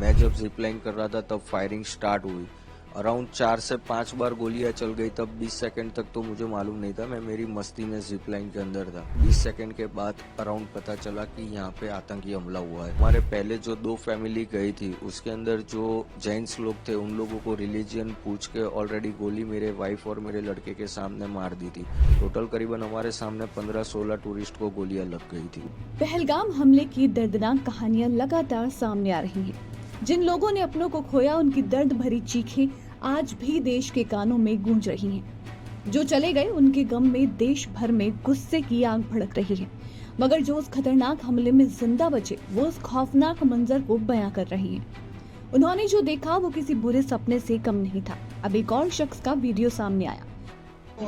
मैं जब zip line कर रहा था तब फायरिंग स्टार्ट हुई। अराउंड 4 से 5 बार गोलियां चल गई। तब 20 सेकंड तक तो मुझे मालूम नहीं था, मैं मेरी मस्ती में जिप लाइन के अंदर था। 20 सेकंड के बाद अराउंड पता चला कि यहाँ पे आतंकी हमला हुआ है। हमारे पहले जो 2 फैमिली गई थी उसके अंदर जो जैन्स लोग थे उन लोगों को रिलीजियन पूछ के ऑलरेडी गोली मेरे वाइफ और मेरे लड़के के सामने मार दी थी। टोटल करीबन हमारे सामने 15-16 टूरिस्ट को गोलियां लग गई थी। पहलगाम हमले की दर्दनाक कहानियां लगातार सामने आ रही हैं। जिन लोगों ने अपनों को खोया उनकी दर्द भरी चीखें आज भी देश के कानों में गूंज रही हैं। जो चले गए उनके गम में देश भर में गुस्से की आग भड़क रही है, मगर जो उस खतरनाक हमले में जिंदा बचे वो उस खौफनाक मंजर को बयां कर रही हैं। उन्होंने जो देखा वो किसी बुरे सपने से कम नहीं था। अब एक और शख्स का वीडियो सामने आया।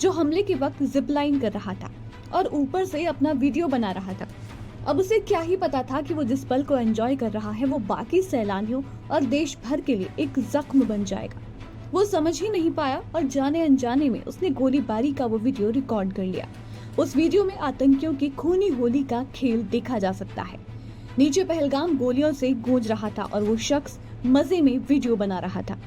जो हमले के वक्त जिप लाइन कर रहा था और ऊपर से अपना वीडियो बना रहा था। अब उसे क्या ही पता था कि वो जिस पल को एंजॉय कर रहा है वो बाकी सैलानियों और देश भर के लिए एक जख्म बन जाएगा। वो समझ ही नहीं पाया और जाने अनजाने में उसने गोलीबारी का वो वीडियो रिकॉर्ड कर लिया। उस वीडियो में आतंकियों की खूनी होली का खेल देखा जा सकता है। नीचे पहलगाम गोलियों से गूंज रहा था और वो शख्स मजे में वीडियो बना रहा था।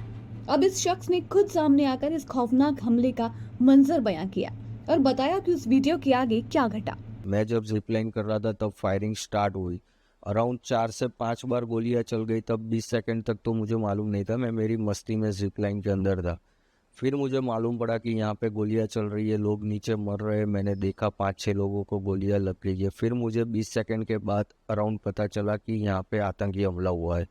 अब इस शख्स ने खुद सामने आकर इस खौफनाक हमले का मंजर बयां किया और बताया कि उस वीडियो के आगे क्या घटा। मैं जब जिप लाइन कर रहा था तब फायरिंग स्टार्ट हुई। अराउंड 4 से 5 बार गोलियां चल गई। तब 20 सेकंड तक तो मुझे मालूम नहीं था, मैं मेरी मस्ती में जिप लाइन के अंदर था। फिर मुझे मालूम पड़ा कि यहाँ पे गोलियां चल रही है, लोग नीचे मर रहे हैं। मैंने देखा 5-6 लोगों को गोलियां लग गई है। फिर मुझे 20 सेकंड के बाद अराउंड पता चला कि यहाँ पे आतंकी हमला हुआ है।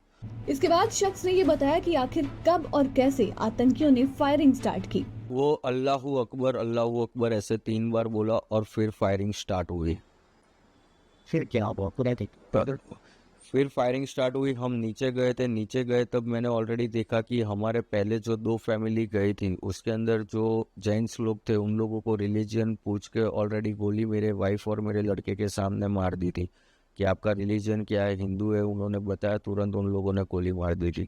इसके बाद शख्स ने ये बताया कि आखिर कब और कैसे आतंकियों ने फायरिंग स्टार्ट की। वो अल्लाहू अकबर ऐसे 3 बार बोला और फिर फायरिंग स्टार्ट हुई। फिर क्या हुआ पूरा देख। फिर फायरिंग स्टार्ट हुई। हम नीचे गए तब मैंने ऑलरेडी देखा कि हमारे पहले जो 2 फैमिली गई थी उसके अंदर जो जैन्स लोग थे उन लोगों को रिलीजियन पूछ के ऑलरेडी गोली मेरे वाइफ और मेरे लड़के के सामने मार दी थी कि आपका रिलीजन क्या है, हिंदू है। उन्होंने बताया, तुरंत उन लोगों ने गोली मार दी थी।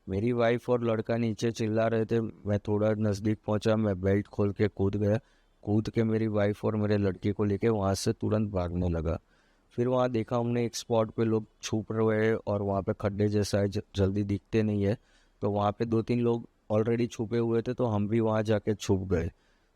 मेरी वाइफ और लड़का नीचे चिल्ला रहे थे। मैं थोड़ा नज़दीक पहुंचा, मैं बेल्ट खोल के कूद गया। कूद के मेरी वाइफ और मेरे लड़के को लेके वहां से तुरंत भागने लगा। फिर वहाँ देखा हमने एक स्पॉट पे लोग छुप रहे हैं और वहाँ पे खड्डे जैसा है, जल्दी दिखते नहीं है। तो वहाँ पे 2-3 लोग ऑलरेडी छुपे हुए थे, तो हम भी वहाँ जाके छुप गए।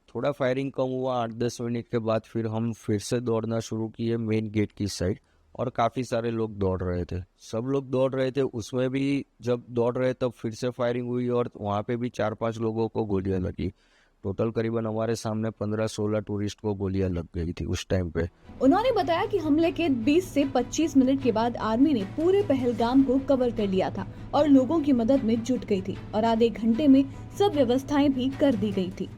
थोड़ा फायरिंग कम हुआ। 8-10 मिनट के बाद फिर हम फिर से दौड़ना शुरू किए मेन गेट की साइड, और काफ़ी सारे लोग दौड़ रहे थे। सब लोग दौड़ रहे थे, उसमें भी जब दौड़ रहे तब फिर से फायरिंग हुई और वहाँ पे भी 4-5 लोगों को गोलियां लगी। टोटल करीबन हमारे सामने 15-16 टूरिस्ट को गोलियां लग गई थी उस टाइम पे। उन्होंने बताया कि हमले के 20 से 25 मिनट के बाद आर्मी ने पूरे पहलगाम को कवर कर लिया था और लोगों की मदद में जुट गई थी और आधे घंटे में सब व्यवस्थाएं भी कर दी गई थी।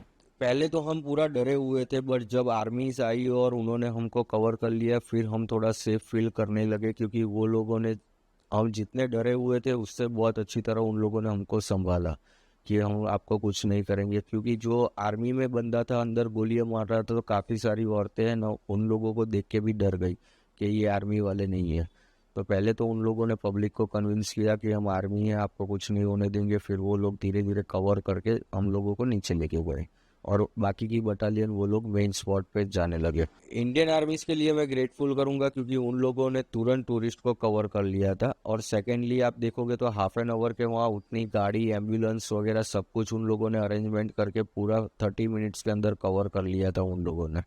पहले तो हम पूरा डरे हुए थे, बट जब आर्मीज आई और उन्होंने हमको कवर कर लिया फिर हम थोड़ा सेफ फील करने लगे, क्योंकि वो लोगों ने, हम जितने डरे हुए थे उससे बहुत अच्छी तरह उन लोगों ने हमको संभाला कि हम आपको कुछ नहीं करेंगे। क्योंकि जो आर्मी में बंदा था अंदर गोलियां मार रहा था, तो काफ़ी सारी औरतें हैं ना, उन लोगों को देख के भी डर गई कि ये आर्मी वाले नहीं है। तो पहले तो उन लोगों ने पब्लिक को कन्विंस किया कि हम आर्मी हैं, आपको कुछ नहीं होने देंगे। फिर वो लोग धीरे धीरे कवर करके हम लोगों को नीचे लेके गए और बाकी की बटालियन वो लोग मेन स्पॉट पे जाने लगे। इंडियन आर्मीज के लिए मैं ग्रेटफुल करूंगा, क्योंकि उन लोगों ने तुरंत टूरिस्ट को कवर कर लिया था। और सेकेंडली आप देखोगे तो हाफ एन आवर के वहाँ उतनी गाड़ी, एम्बुलेंस वगैरह सब कुछ उन लोगों ने अरेंजमेंट करके पूरा 30 मिनट्स के अंदर कवर कर लिया था उन लोगों ने।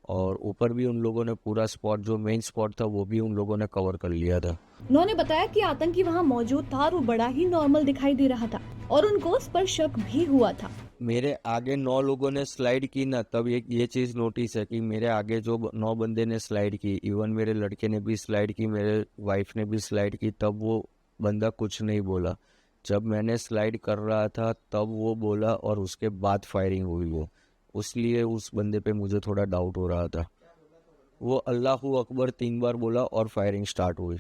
और ऊपर भी उन लोगों ने पूरा स्पॉट, जो मेन स्पॉट था वो भी उन लोगों ने कवर कर लिया था। उन्होंने बताया कि आतंकी वहां मौजूद था और वो बड़ा ही नॉर्मल दिखाई दे रहा था और उनको उस पर शक भी हुआ था। मेरे आगे 9 लोगों ने स्लाइड की ना, तब ये चीज़ नोटिस है कि मेरे आगे जो 9 बंदे ने स्लाइड की, इवन मेरे लड़के ने भी स्लाइड की, मेरे वाइफ ने भी स्लाइड की, तब वो बंदा कुछ नहीं बोला। जब मैंने स्लाइड कर रहा था तब वो बोला और उसके बाद फायरिंग हुई वो, उसलिए उस बंदे पे मुझे थोड़ा डाउट हो रहा था। वो अल्लाहू अकबर 3 बार बोला और फायरिंग स्टार्ट हुई।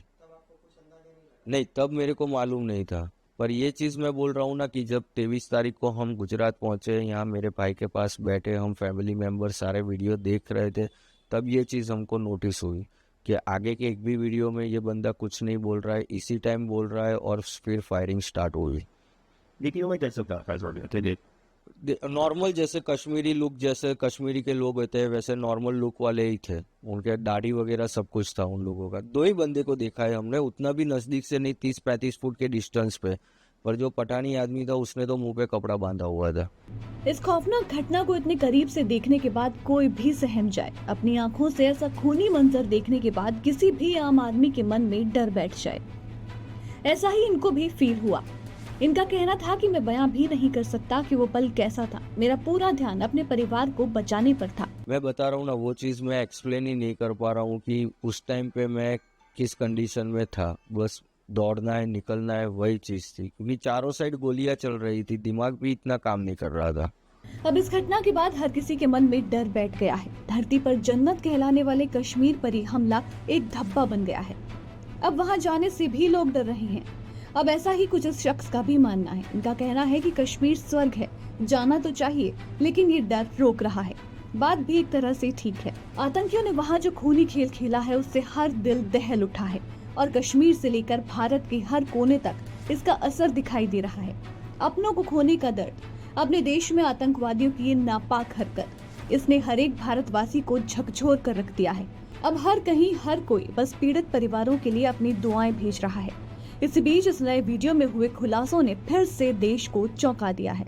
नहीं, तब मेरे को मालूम नहीं था। पर ये चीज़ मैं बोल रहा हूँ ना कि जब 23 तारीख को हम गुजरात पहुँचे, यहाँ मेरे भाई के पास बैठे, हम फैमिली मेम्बर सारे वीडियो देख रहे थे, तब ये चीज़ हमको नोटिस हुई कि आगे के एक भी वीडियो में ये बंदा कुछ नहीं बोल रहा है, इसी टाइम बोल रहा है और फिर फायरिंग स्टार्ट हुई। वीडियो में कैसे था नॉर्मल जैसे कश्मीरी लुक, जैसे कश्मीरी के लोग होते हैं वैसे नॉर्मल लुक वाले ही थे। उनके दाढ़ी वगैरह सब कुछ था उन लोगों का। 2 ही बंदे को देखा है हमने, उतना भी नजदीक से नहीं, 30-35 फुट के डिस्टेंस पे। पर जो पठानी आदमी था उसने तो मुंह पे कपड़ा बांधा हुआ था। इस खौफनाक घटना को इतने करीब से देखने के बाद कोई भी सहम जाए, अपनी आंखों से ऐसा खूनी मंजर देखने के बाद किसी भी आम आदमी के मन में डर बैठ जाए। ऐसा ही इनको भी फील हुआ। इनका कहना था कि मैं बयां भी नहीं कर सकता कि वो पल कैसा था। मेरा पूरा ध्यान अपने परिवार को बचाने पर था। मैं बता रहा हूँ ना, वो चीज़ मैं एक्सप्लेन ही नहीं कर पा रहा हूँ कि उस टाइम पे मैं किस कंडीशन में था। बस दौड़ना है, निकलना है, वही चीज़ थी, क्योंकि चारों साइड गोलियां चल रही थी, दिमाग भी इतना काम नहीं कर रहा था। अब इस घटना के बाद हर किसी के मन में डर बैठ गया है। धरती पर जन्नत कहलाने वाले कश्मीर पर ही हमला एक धब्बा बन गया है। अब वहां जाने से भी लोग डर रहे हैं। अब ऐसा ही कुछ इस शख्स का भी मानना है। इनका कहना है कि कश्मीर स्वर्ग है, जाना तो चाहिए, लेकिन ये डर रोक रहा है। बात भी एक तरह से ठीक है। आतंकियों ने वहाँ जो खूनी खेल खेला है उससे हर दिल दहल उठा है और कश्मीर से लेकर भारत के हर कोने तक इसका असर दिखाई दे रहा है। अपनों को खोने का दर्द, अपने देश में आतंकवादियों की ये नापाक हरकत, इसने हर एक भारतवासी को झकझोर कर रख दिया है। अब हर कहीं हर कोई बस पीड़ित परिवारों के लिए अपनी दुआएं भेज रहा है। इस बीच इस नए वीडियो में हुए खुलासों ने फिर से देश को चौंका दिया है।